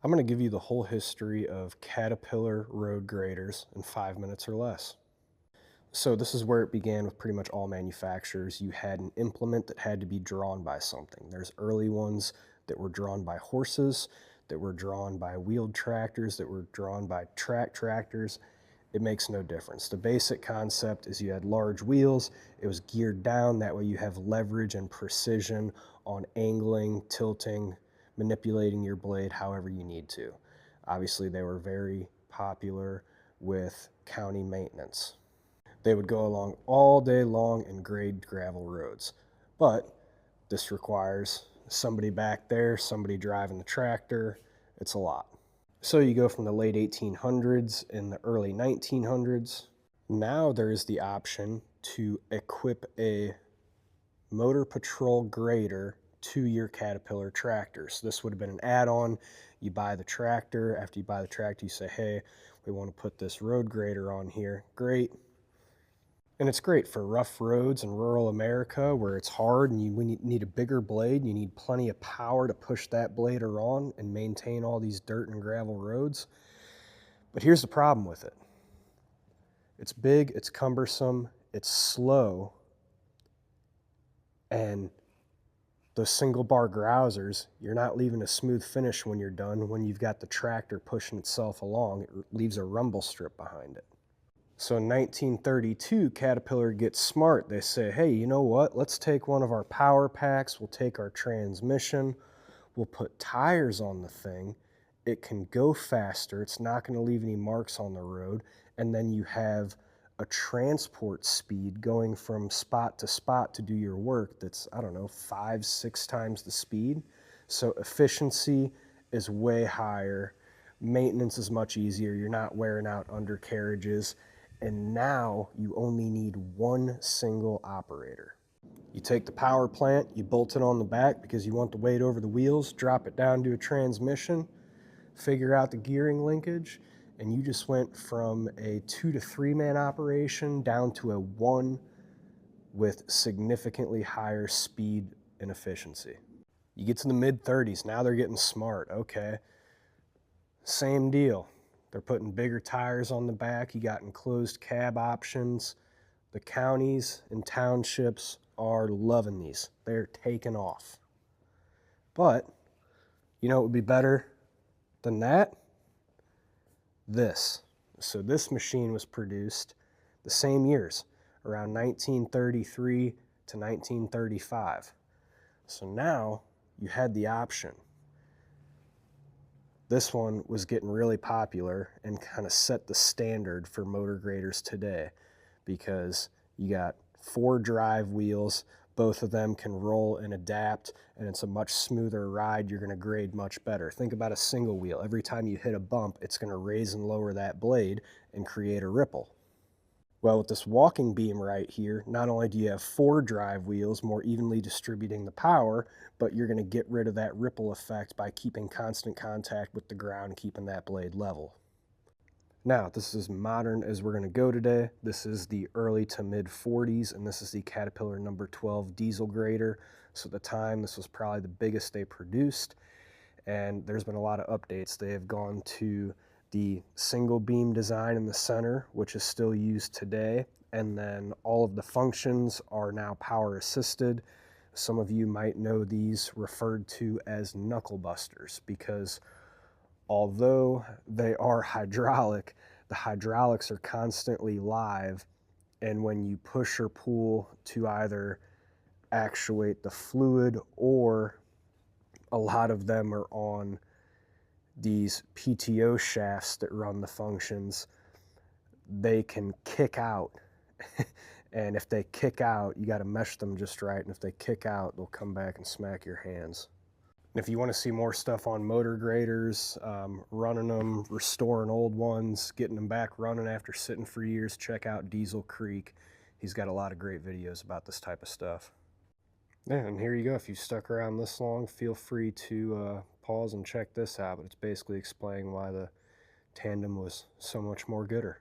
I'm going to give you the whole history of Caterpillar road graders in 5 minutes or less. So this is where it began with pretty much all manufacturers. You had an implement that had to be drawn by something. There's early ones that were drawn by horses, that were drawn by wheeled tractors, that were drawn by track tractors. It makes no difference. The basic concept is you had large wheels, it was geared down, that way you have leverage and precision on angling, tilting, manipulating your blade however you need to. Obviously, they were very popular with county maintenance. They would go along all day long and grade gravel roads. But this requires somebody back there, somebody driving the tractor. It's a lot. So you go from the late 1800s in the early 1900s. Now there is the option to equip a motor patrol grader to your Caterpillar tractor. So this would have been an add-on. You buy the tractor. After you buy the tractor, you say, hey, we want to put this road grader on here. Great. And it's great for rough roads in rural America where it's hard and you need a bigger blade. You need plenty of power to push that blader on and maintain all these dirt and gravel roads. But here's the problem with it. It's big, it's cumbersome, it's slow, and those single bar grousers, you're not leaving a smooth finish when you're done. When you've got the tractor pushing itself along, it leaves a rumble strip behind it. So in 1932, Caterpillar gets smart. They say, hey, you know what? Let's take one of our power packs. We'll take our transmission. We'll put tires on the thing. It can go faster. It's not going to leave any marks on the road. And then you have a transport speed going from spot to do your work that's, I don't know, 5, 6 times the speed. So efficiency is way higher. Maintenance is much easier. You're not wearing out undercarriages. And now you only need one single operator. You take the power plant, you bolt it on the back because you want the weight over the wheels, drop it down to a transmission, figure out the gearing linkage, and you just went from a 2 to 3 man operation down to a 1 with significantly higher speed and efficiency. You get to the mid-30s, now they're getting smart. Okay, same deal. They're putting bigger tires on the back. You got enclosed cab options. The counties and townships are loving these. They're taking off. But, you know what would be better than that? This. So this machine was produced the same years, around 1933 to 1935. So now you had the option. This one was getting really popular and kind of set the standard for motor graders today because you got 4 drive wheels, both of them can roll and adapt, and it's a much smoother ride. You're going to grade much better. Think about a single wheel. Every time you hit a bump, it's going to raise and lower that blade and create a ripple. Well, with this walking beam right here, not only do you have 4 drive wheels more evenly distributing the power, but you're going to get rid of that ripple effect by keeping constant contact with the ground, keeping that blade level. Now, this is as modern as we're going to go today. This is the early to mid 40s, and this is the Caterpillar number 12 diesel grader. So at the time, this was probably the biggest they produced, and there's been a lot of updates. They have gone to the single beam design in the center, which is still used today, and then all of the functions are now power assisted. Some of you might know these referred to as knuckle busters because although they are hydraulic, the hydraulics are constantly live, and when you push or pull to either actuate the fluid, or a lot of them are on these PTO shafts that run the functions, they can kick out. And if they kick out, you got to mesh them just right. And if they kick out, they'll come back and smack your hands. And if you want to see more stuff on motor graders, running them, restoring old ones, getting them back running after sitting for years, check out Diesel Creek. He's got a lot of great videos about this type of stuff. Yeah, and here you go. If you stuck around this long, feel free to pause and check this out. But it's basically explaining why the Tandem was so much more gooder.